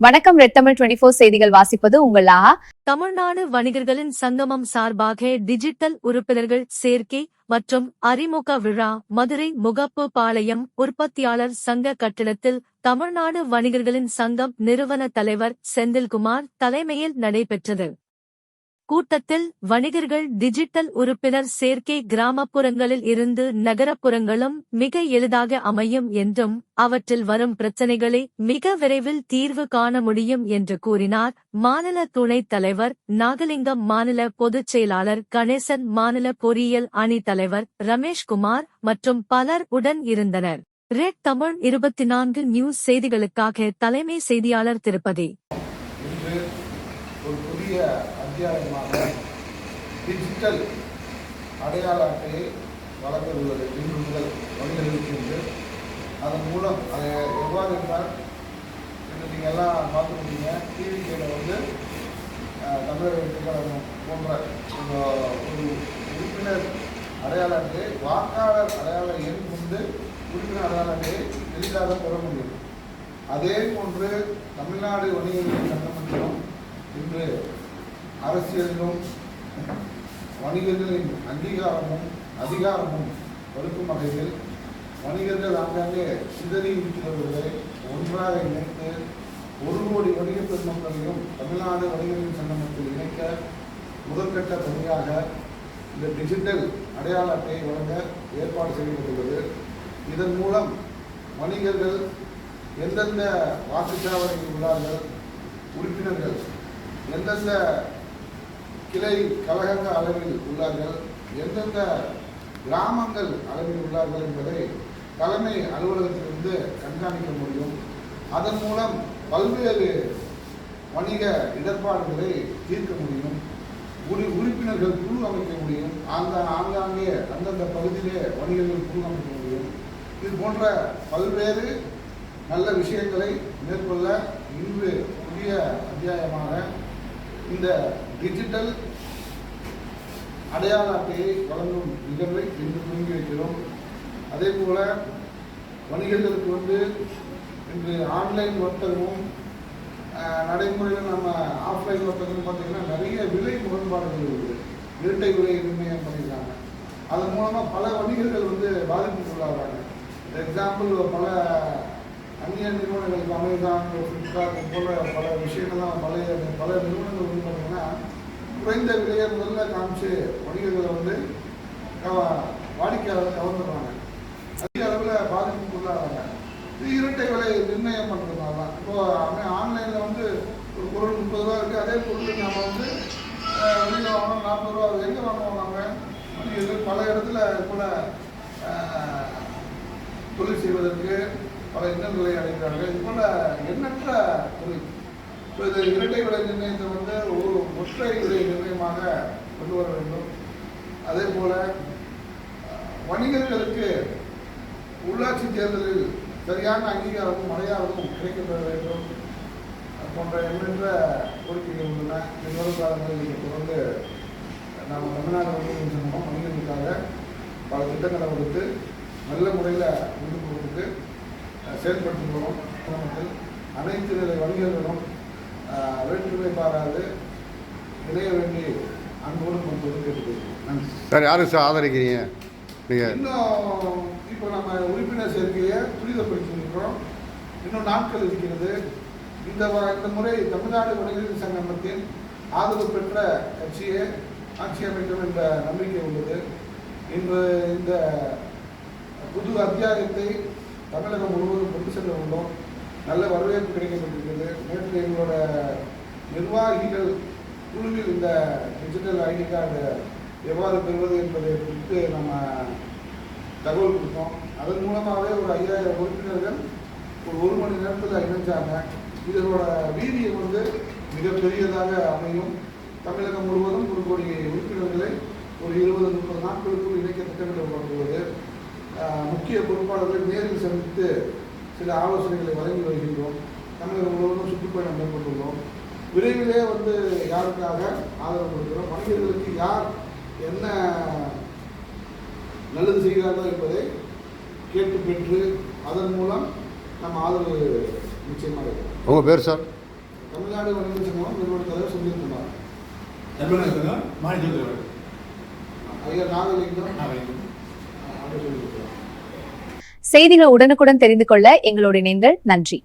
வணக்கம். ரெட் தமிழ் 24 செய்திகள் வாசிப்பது உங்கள் ஆஹா. தமிழ்நாடு வணிகர்களின் சங்கமம் சார்பாக டிஜிட்டல் உறுப்பினர்கள் சேர்க்கை மற்றும் அறிமுக விழா மதுரை முகப்பு பாளையம் உற்பத்தியாளர் சங்க கட்டிடத்தில் தமிழ்நாடு வணிகர்களின் சங்கம் நிறுவன தலைவர் செந்தில்குமார் தலைமையில் நடைபெற்றது. கூட்டத்தில் வணிகர்கள் டிஜிட்டல் உறுப்பினர் சேர்க்கை கிராமப்புறங்களில் இருந்து நகரப்புறங்களும் மிக எளிதாக அமையும் என்றும் அவற்றில் வரும் பிரச்சினைகளை மிக விரைவில் தீர்வு காண முடியும் என்று கூறினார். மாநில துணைத் தலைவர் நாகலிங்கம், மாநில பொதுச் செயலாளர் கணேசன், மாநில பொறியியல் அணி தலைவர் ரமேஷ்குமார் மற்றும் பலர் உடன் இருந்தனர். ரெட் தமிழ் 24 நியூஸ் செய்திகளுக்காக தலைமை செய்தியாளர் திருப்பதி. ஒரு புதிய அத்தியாயமாக டிஜிட்டல் அடையாள அட்டையை வழங்க உள்ளது. இன்று முதல் வணிகர்களுக்கு என்று அதன் மூலம் அதை எவ்வாறு என்றால் இன்று நீங்கள் எல்லாம் பார்த்துருக்கீங்க, டிவிக்கையில் தமிழக வெற்றிக்கழகம் போன்ற ஒரு உறுப்பினர் அடையாள அட்டையை வாக்காளர் அடையாள எண் கொண்டு உறுப்பினர் அடையாள அட்டையை எளிதாக பெற முடியும். அதே போன்று தமிழ்நாடு வணிகர்களின் சட்டமன்றம் இன்று அரசியலிலும் வணிகர்களின் அங்கீகாரமும் அதிகாரமும் கொடுக்கும் வகையில் வணிகர்கள் ஆங்காங்கே சிதறி இருக்கிறவர்களை ஒன்றாக இணைத்து 1 கோடி வணிக பெருமக்களையும் தமிழ்நாடு வணிகர்களின் சங்கமத்தில் இணைக்க முதற்கட்ட பணியாக இந்த டிஜிட்டல் அடையாள அட்டையை வழங்க ஏற்பாடு செய்யப்பட்டுள்ளது. இதன் மூலம் வணிகர்கள் எந்தெந்த வாக்குச்சாவடியில் உள்ளார்கள், உறுப்பினர்கள் எந்தெந்த கிளை கழகங்கள் அளவில் உள்ளார்கள், எந்தெந்த கிராமங்கள் அளவில் உள்ளார்கள் என்பதை தலைமை அலுவலகத்திலிருந்து கண்காணிக்க முடியும். அதன் மூலம் பல்வேறு வணிக இடர்பாடுகளை தீர்க்க முடியும். உறுப்பினர்கள் குழு அமைக்க முடியும். ஆங்காங்கே அந்தந்த பகுதியிலே வணிகர்கள் குழு அமைக்க முடியும். இது போன்ற பல்வேறு நல்ல விஷயங்களை மேற்கொள்ள இன்று புதிய அத்தியாயமாக இந்த டிஜிட்டல் அடையாள அட்டையை வழங்கும் நிகழ்வை இன்று துவங்கி வைக்கிறோம். அதே போல வணிகர்களுக்கு இன்று ஆன்லைன் வர்த்தகமும் நடைமுறையில் நம்ம ஆஃப்லைன் வர்த்தகம் பார்த்தீங்கன்னா நிறைய விலை முரண்பாடுகள் இருக்குது. இரட்டை விலை நிர்ணயம் பண்ணியிருக்காங்க. அதன் மூலமாக பல வணிகர்கள் பாதிப்புக்குள்ளாகிறாங்க. எக்ஸாம்பிள் பல அந்நிய நிறுவனங்கள் அமேசான், ஃப்ளிப்கார்ட் போன்ற பல விஷயங்கள்லாம் பல நிறுவனங்கள் பார்த்தீங்கன்னா குறைந்த விலையை முதல்ல காமிச்சு வணிகர்களை வாடிக்கையாளர் கவர்ந்துடுறாங்க. அதிக அளவில் பாதிப்புக்குள்ளாகிறாங்க. இது இரட்டை விலை நிர்ணயம் பண்ணுறதுனால தான். இப்போது ஆன்லைனில் ஒரு பொருள் 30 ரூபா இருக்குது. அதே பொருள் நம்ம வெளியில் வாங்கணும் 40 ரூபா. எங்கே வாங்குவாங்க வணிகர்கள்? பல இடத்துல கூட தொழில் செய்வதற்கு பல இன்னல்களை அடைகிறார்கள். இது போல எண்ணற்ற தொழில். இப்போ இது இரட்டை விலை நிர்ணயத்தை ஒரு ஒற்றை விலை நிர்ணயமாக கொண்டு வர வேண்டும். அதே போல வணிகர்களுக்கு உள்ளாட்சி தேர்தலில் சரியான அங்கீகாரமும் அடையாளமும் கிடைக்கப்பெற வேண்டும் போன்ற எண்ணற்ற கோரிக்கைகள் உள்ளன. எதிர்வரும் காலங்களில் தொடர்ந்து நாம் தமிழ்நாடு வணிகர்கள் சங்கமும் வணிகர்களுக்காக பல திட்டங்களை வகுத்து நல்ல முறையில் ஈடுபடுவதற்கு செயல்படுத்துகிறோம். அனைத்து நிலை வணிகர்களும் வேற்றுமை பாராது இணைய வேண்டி அன்போடு கொண்டு கேட்டுக்கொள்கிறோம். சார், யாருக்கு சார் ஆதரிக்கிறீங்க நீங்கள்? இன்னும் இப்போ நம்ம உறுப்பினர் சேர்க்கையை துரிதப்படுத்தியிருக்கிறோம். இன்னும் நாட்கள் இருக்கிறது. இந்த முறை தமிழ்நாடு வணிகர்கள் சங்கமத்தின் ஆதரவு பெற்ற கட்சியை ஆட்சி அமைக்கும் என்ற நம்பிக்கை உள்ளது. இன்று இந்த புது அத்தியாயத்தை தமிழகம் முழுவதும் கொண்டு செல்ல உள்ளோம். நல்ல வரவேற்பு கிடைக்கப்பட்டிருக்கிறது. நேற்று எங்களோட நிர்வாகிகள் குழுவில் இந்த டிஜிட்டல் ஐடி கார்டு எவ்வாறு பெறுவது என்பதை குறித்து நம்ம தகவல் கொடுத்தோம். அதன் மூலமாகவே ஒரு 5000 உறுப்பினர்கள் ஒரு மணி நேரத்தில் இணைஞ்சாங்க. இதனோட வீரியம் மிகப்பெரியதாக அமையும். தமிழகம் முழுவதும் 1 கோடி உறுப்பினர்களை ஒரு 20-30 நாட்களுக்குள் இணைக்க திட்டமிடப்படுவது. முக்கிய பொறுப்பாளர்களை நேரில் சந்தித்து சில ஆலோசனைகளை வழங்கி வருகின்றோம். தமிழகம் முழுவதும் சுற்றுப்பயணம் மேற்கொண்டுள்ளோம். விரைவிலே யாருக்காக ஆதரவு கொடுக்கிறோம், வணிகர்களுக்கு யார் என்ன நல்லது செய்கிறார்கள் என்பதை கேட்டு பெற்று அதன் மூலம் நம்ம ஆதரவு நிச்சயமாக. உங்கள் பேர் சார்? தமிழ்நாடு வணிகர் சங்கம் நிறுவன தலைவர் சொல்லியிருக்கிறார். ஐயா நாகலிங்கம் அப்படி சொல்லியிருக்கிறார். செய்திகளை உடனுக்குடன் தெரிந்து கொள்ள எங்களோடு இணைந்தீர்கள். நன்றி.